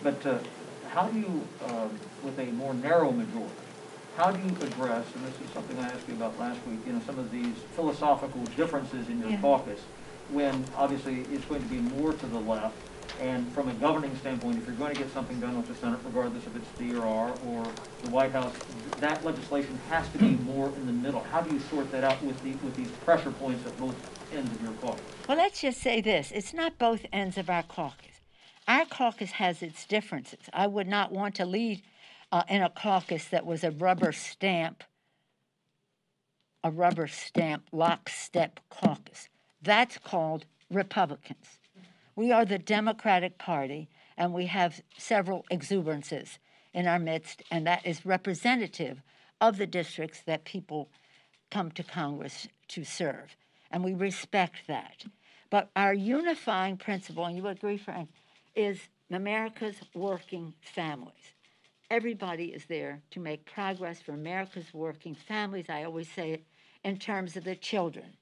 But how do you, with a more narrow majority, how do you address, and this is something I asked you about last week, you know, some of these philosophical differences in your caucus, when obviously it's going to be more to the left, and from a governing standpoint, if you're going to get something done with the Senate, regardless if it's DRR or the White House, that legislation has to be more in the middle. How do you sort that out with these pressure points at both ends of your caucus? Well, let's just say this. It's not both ends of our caucus. Our caucus has its differences. I would not want to lead in a caucus that was a rubber stamp lockstep caucus. That's called Republicans. We are the Democratic Party, and we have several exuberances in our midst, and that is representative of the districts that people come to Congress to serve, and we respect that. But our unifying principle, and you agree, Frank, is America's working families. Everybody is there to make progress for America's working families. I always say it in terms of the children.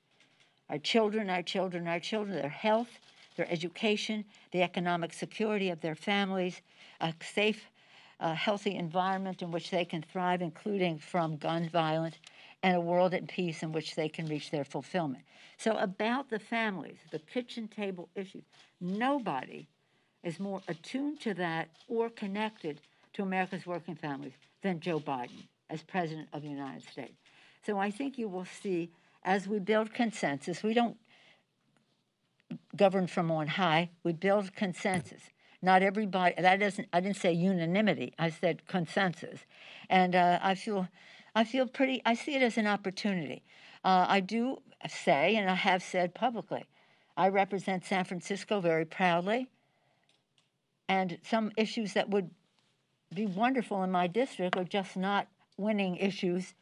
Our children, our children, our children, their health, their education, the economic security of their families, a safe, healthy environment in which they can thrive, including from gun violence, and a world at peace in which they can reach their fulfillment. So about the families, the kitchen table issues, nobody is more attuned to that or connected to America's working families than Joe Biden as President of the United States. So I think you will see, as we build consensus, we don't govern from on high, we build consensus. Not everybody, I didn't say unanimity, I said consensus. And I see it as an opportunity. I do say, and I have said publicly, I represent San Francisco very proudly, and some issues that would be wonderful in my district are just not winning issues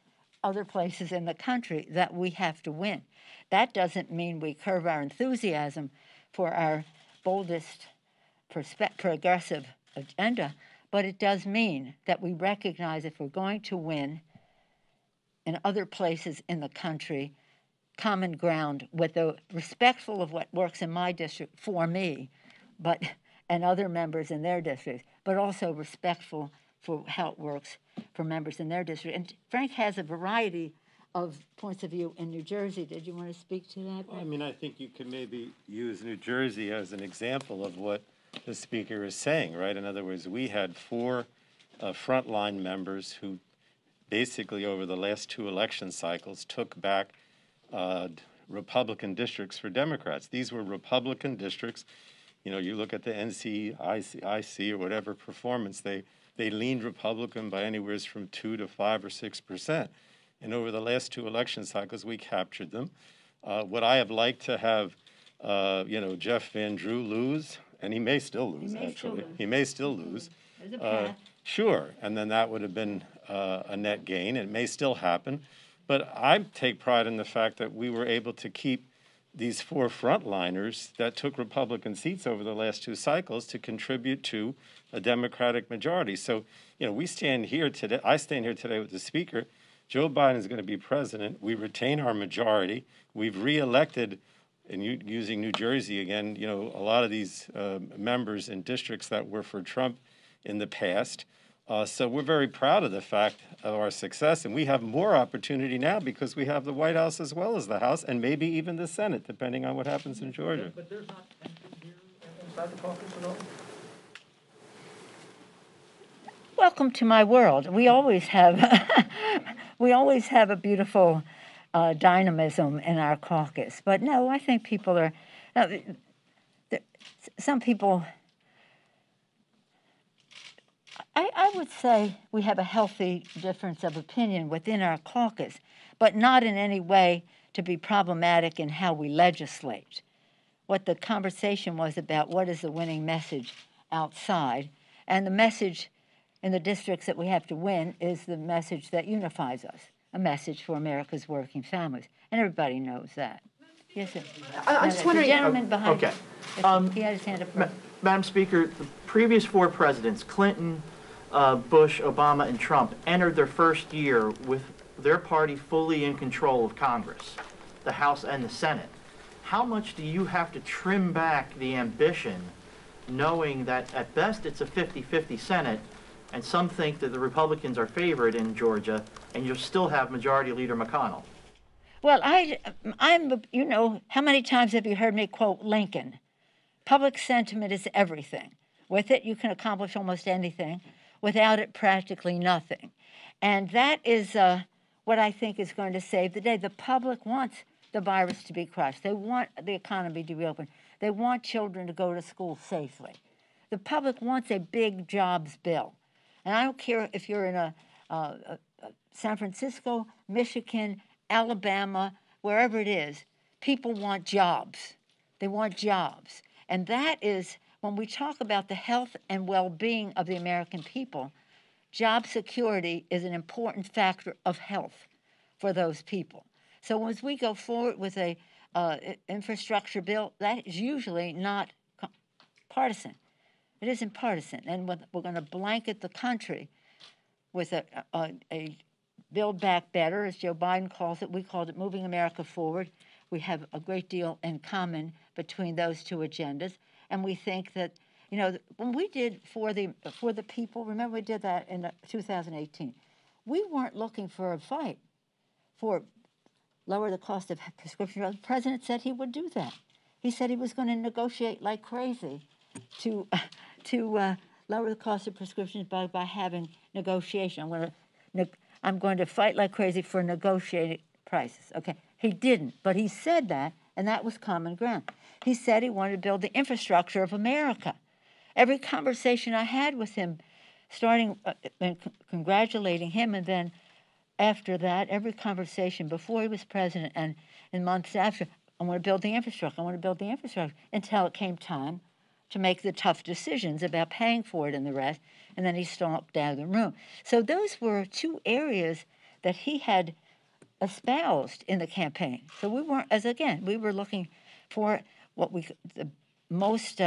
other places in the country that we have to win. That doesn't mean we curb our enthusiasm for our boldest progressive agenda, but it does mean that we recognize if we're going to win in other places in the country, common ground with the respectful of what works in my district for me, and other members in their districts, but also respectful for how it works for members in their district. And Frank has a variety of points of view in New Jersey. Did you want to speak to that? Well, I mean, I think you could maybe use New Jersey as an example of what the speaker is saying, right? In other words, we had 4 frontline members who basically over the last 2 election cycles took back Republican districts for Democrats. These were Republican districts. You know, you look at the NCIC or whatever performance, they leaned Republican by anywhere from 2 to 5 or 6%. And over the last 2 election cycles, we captured them. Would I have liked to have, Jeff Van Drew lose? And he may still lose, actually. He may still lose. There's a path. Sure, and then that would have been a net gain. It may still happen. But I take pride in the fact that we were able to keep these 4 frontliners that took Republican seats over the last 2 cycles to contribute to a Democratic majority. So, we stand here today. I stand here today with the Speaker. Joe Biden is going to be president. We retain our majority. We've reelected, and using New Jersey again, a lot of these members in districts that were for Trump in the past. So we're very proud of the fact of our success, and we have more opportunity now because we have the White House as well as the House, and maybe even the Senate, depending on what happens in Georgia. But there's not tension here inside the caucus at all? Welcome to my world. We always have a beautiful dynamism in our caucus. But no, I think people are, some people, I would say we have a healthy difference of opinion within our caucus, but not in any way to be problematic in how we legislate. What the conversation was about, what is the winning message outside, and the message in the districts that we have to win is the message that unifies us, a message for America's working families. And everybody knows that. Yes, sir. I'm just wondering. The gentleman behind okay. He had his hand up. Madam Speaker, the previous 4 presidents, Clinton, Bush, Obama, and Trump, entered their first year with their party fully in control of Congress, the House and the Senate. How much do you have to trim back the ambition knowing that at best it's a 50-50 Senate, and some think that the Republicans are favored in Georgia, and you'll still have Majority Leader McConnell? Well, you know, how many times have you heard me quote Lincoln? Public sentiment is everything. With it, you can accomplish almost anything. Without it, practically nothing. And that is what I think is going to save the day. The public wants the virus to be crushed. They want the economy to reopen. They want children to go to school safely. The public wants a big jobs bill. And I don't care if you're in a San Francisco, Michigan, Alabama, wherever it is, people want jobs. They want jobs. And that is, when we talk about the health and well-being of the American people, job security is an important factor of health for those people. So as we go forward with a infrastructure bill, that is usually not partisan. It isn't partisan. And we're going to blanket the country with a Build Back Better, as Joe Biden calls it. We called it Moving America Forward. We have a great deal in common between those two agendas. And we think that, you know, when we did for the people, remember we did that in 2018, we weren't looking for a fight for lower the cost of prescription drugs. The president said he would do that. He said he was going to negotiate like crazy to lower the cost of prescriptions by having negotiation. I'm going to fight like crazy for negotiated prices. Okay, he didn't, but he said that, and that was common ground. He said he wanted to build the infrastructure of America. Every conversation I had with him, starting and congratulating him, and then after that, every conversation before he was president and in months after, I want to build the infrastructure, I want to build the infrastructure, until it came time to make the tough decisions about paying for it and the rest, and then he stalked out of the room. So those were two areas that he had espoused in the campaign. So we weren't, we were looking for the most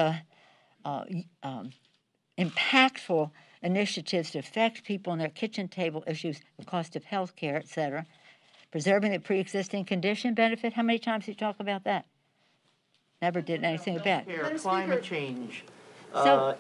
impactful initiatives to affect people on their kitchen table issues, the cost of health care, et cetera. Preserving the pre-existing condition benefit. How many times did you talk about that? Never did anything about it. Climate change, So